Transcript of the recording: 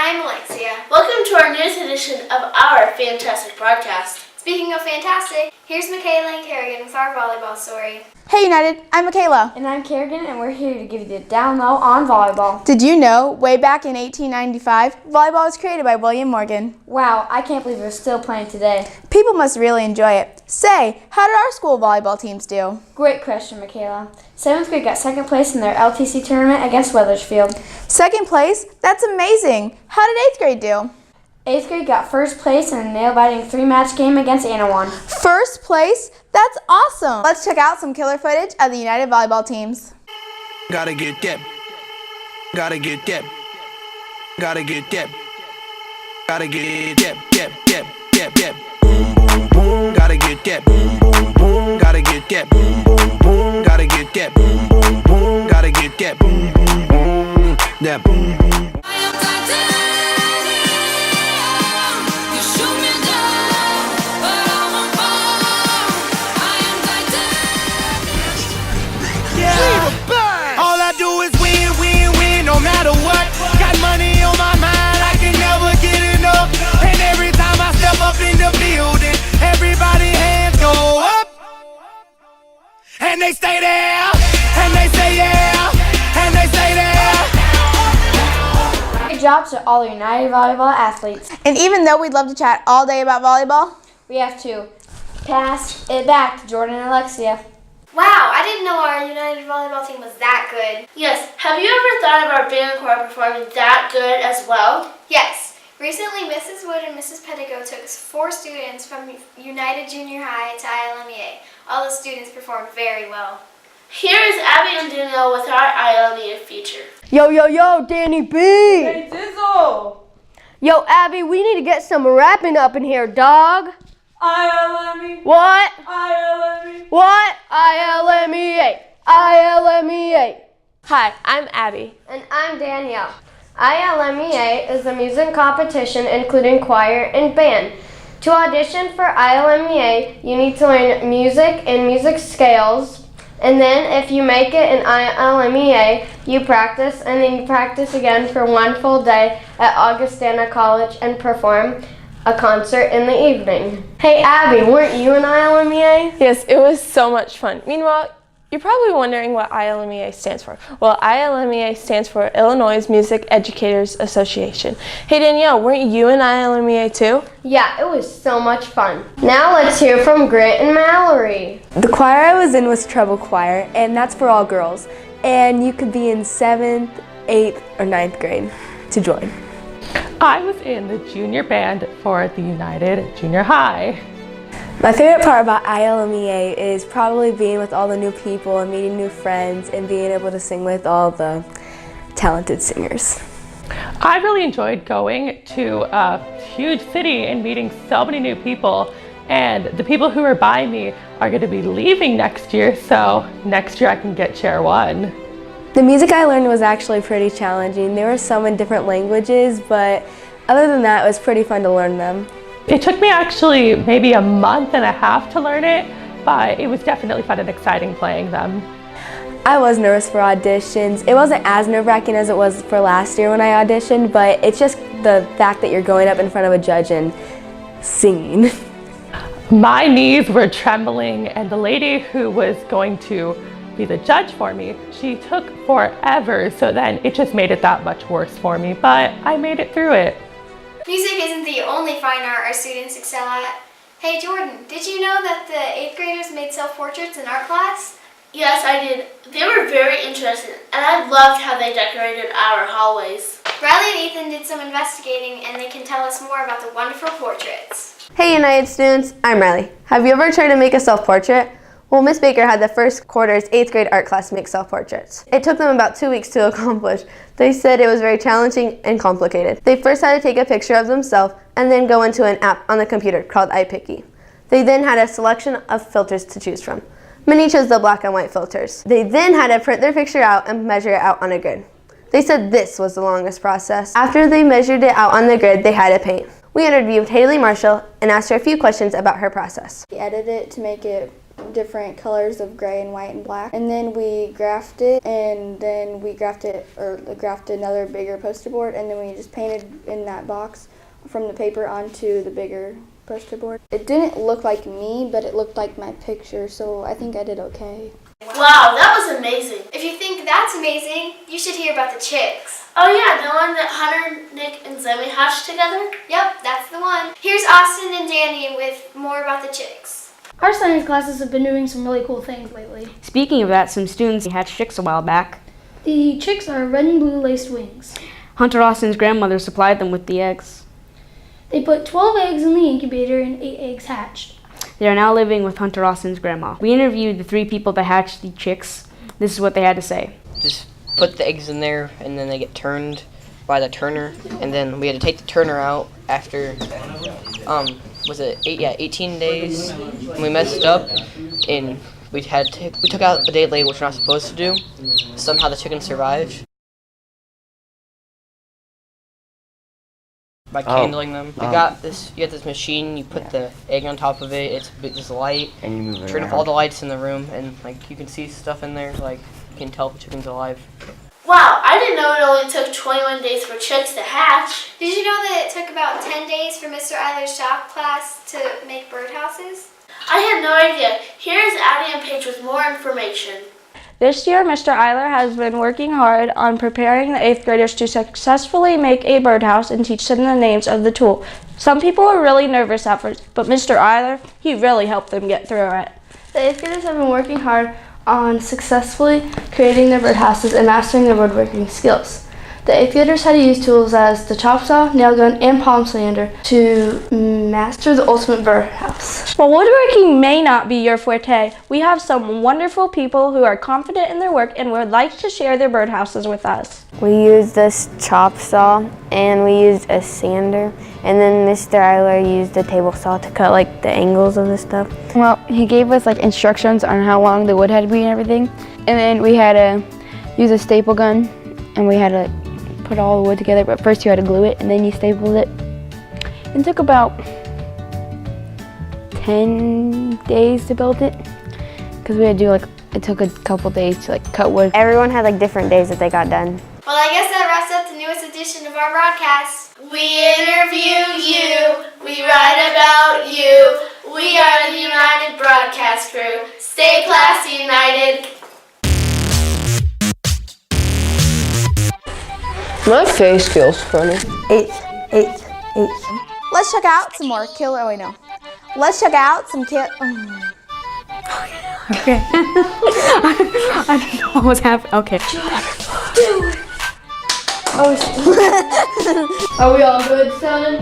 I'm Alexia. Welcome to our newest edition of our fantastic broadcast. Speaking of fantastic, here's Michaela and Kerrigan with our volleyball story. Hey United, I'm Michaela. And I'm Kerrigan, and we're here to give you the down low on volleyball. Did you know, way back in 1895, volleyball was created by William Morgan? Wow, I can't believe they're still playing today. People must really enjoy it. Say, how did our school volleyball teams do? Great question, Michaela. 7th grade got 2nd place in their LTC tournament against Weathersfield. 2nd place? That's amazing. How did 8th grade do? 8th grade got 1st place in a nail-biting 3-match game against Anawan. 1st place? That's awesome. Let's check out some killer footage of the United volleyball teams. Gotta get that. Gotta get that. Gotta get that. Gotta get that. Boom, boom, boom. Gotta get that. Boom, boom, boom. Gotta get that. Boom, boom, boom. Gotta get that. Boom, boom, boom. Gotta get that. Boom, boom, boom. That boom, boom. All I do is win, win, win, no matter what. Got money on my mind, I can never get enough. And every time I step up in the building, everybody hands go up. And they stay there, and they say yeah, and they say there. Great job to all the United volleyball athletes. And even though we'd love to chat all day about volleyball, We have to pass it back to Jordan and Alexia. Wow, I didn't know our United volleyball team was that good. Yes, have you ever thought of our band corps performing that good as well? Yes, recently Mrs. Wood and Mrs. Pettigo took 4 students from United Junior High to ILMEA. All the students performed very well. Here is Abby and Danielle with our ILMEA feature. Yo, yo, yo, Danny B! Hey, Dizzle! Yo, Abby, we need to get some rapping up in here, dog. ILME! What? ILME! What? ILMEA. ILMEA. Hi, I'm Abby. And I'm Danielle. ILMEA is a music competition including choir and band. To audition for ILMEA, you need to learn music and music scales. And then if you make it in ILMEA, you practice, and then you practice again for 1 full day at Augustana College and perform a concert in the evening. Hey Abby, weren't you in ILMEA? Yes, it was so much fun. Meanwhile, you're probably wondering what ILMEA stands for. Well, ILMEA stands for Illinois Music Educators Association. Hey Danielle, weren't you in ILMEA too? Yeah, it was so much fun. Now let's hear from Grant and Mallory. The choir I was in was treble choir, and that's for all girls. And you could be in 7th, 8th, or 9th grade to join. I was in the junior band for the United Junior High. My favorite part about ILMEA is probably being with all the new people and meeting new friends and being able to sing with all the talented singers. I really enjoyed going to a huge city and meeting so many new people. And the people who are by me are going to be leaving next year, so next year I can get chair 1. The music I learned was actually pretty challenging. There were some in different languages, but other than that, it was pretty fun to learn them. It took me actually maybe a month and a half to learn it, but it was definitely fun and exciting playing them. I was nervous for auditions. It wasn't as nerve-wracking as it was for last year when I auditioned, but it's just the fact that you're going up in front of a judge and singing. My knees were trembling, and the lady who was going to be the judge for me, she took forever, so then it just made it that much worse for me, but I made it through it. Music isn't the only fine art our students excel at. Hey Jordan, did you know that the 8th graders made self-portraits in art class? Yes, I did. They were very interesting, and I loved how they decorated our hallways. Riley and Ethan did some investigating, and they can tell us more about the wonderful portraits. Hey United students, I'm Riley. Have you ever tried to make a self-portrait? Well, Miss Baker had the first quarter's 8th grade art class make self-portraits. It took them about 2 weeks to accomplish. They said it was very challenging and complicated. They first had to take a picture of themselves and then go into an app on the computer called iPicky. They then had a selection of filters to choose from. Many chose the black and white filters. They then had to print their picture out and measure it out on a grid. They said this was the longest process. After they measured it out on the grid, they had to paint. We interviewed Haley Marshall and asked her a few questions about her process. We edited it to make it different colors of gray and white and black. And then we graphed it, and then we graphed another bigger poster board, and then we just painted in that box from the paper onto the bigger poster board. It didn't look like me, but it looked like my picture, so I think I did okay. Wow, that was amazing. If you think that's amazing, you should hear about the chicks. Oh yeah, the one that Hunter, Nick, and Zemi hatched together? Yep, that's the one. Here's Austin and Danny with more about the chicks. Our science classes have been doing some really cool things lately. Speaking of that, some students hatched chicks a while back. The chicks are red and blue laced wings. Hunter Austin's grandmother supplied them with the eggs. They put 12 eggs in the incubator and 8 eggs hatched. They are now living with Hunter Austin's grandma. We interviewed the 3 people that hatched the chicks. This is what they had to say. Just put the eggs in there, and then they get turned by the turner, and then we had to take the turner out after, 18 days, and we messed up, and we took out a day late, which we're not supposed to do. Somehow the chicken survived. By candling them. You get this machine, you put the egg on top of it, it's this light, and you move it turn off all the lights in the room, and like you can see stuff in there, like you can tell if the chicken's alive. Wow, I didn't know it only took 21 days for chicks to hatch. Did you know that it took about 10 days for Mr. Eiler's shop class to make birdhouses? I had no idea. Here is Addie and Paige with more information. This year, Mr. Eiler has been working hard on preparing the 8th graders to successfully make a birdhouse and teach them the names of the tool. Some people were really nervous at first, but Mr. Eiler, he really helped them get through it. The 8th graders have been working hard on successfully creating their birdhouses and mastering their woodworking skills. The 8th graders had to use tools as the chop saw, nail gun, and palm sander to master the ultimate birdhouse. While woodworking may not be your forte, we have some wonderful people who are confident in their work and would like to share their birdhouses with us. We used this chop saw, and we used a sander, and then Mr. Eiler used a table saw to cut like the angles of the stuff. Well, he gave us like instructions on how long the wood had to be and everything, and then we had to use a staple gun, and we had to put all the wood together, but first you had to glue it and then you stapled it. It took about 10 days to build it because we had to do it took a couple days to cut wood. Everyone had different days that they got done. Well, I guess that wraps up the newest edition of our broadcast. We interview you, we write about you. We are the United Broadcast Crew. Stay classy, United. My face feels funny. 8. Let's check out some more killer. Oh wait, no. Let's check out some Okay. I don't know what was happening. Okay. Are we all good, Sounding?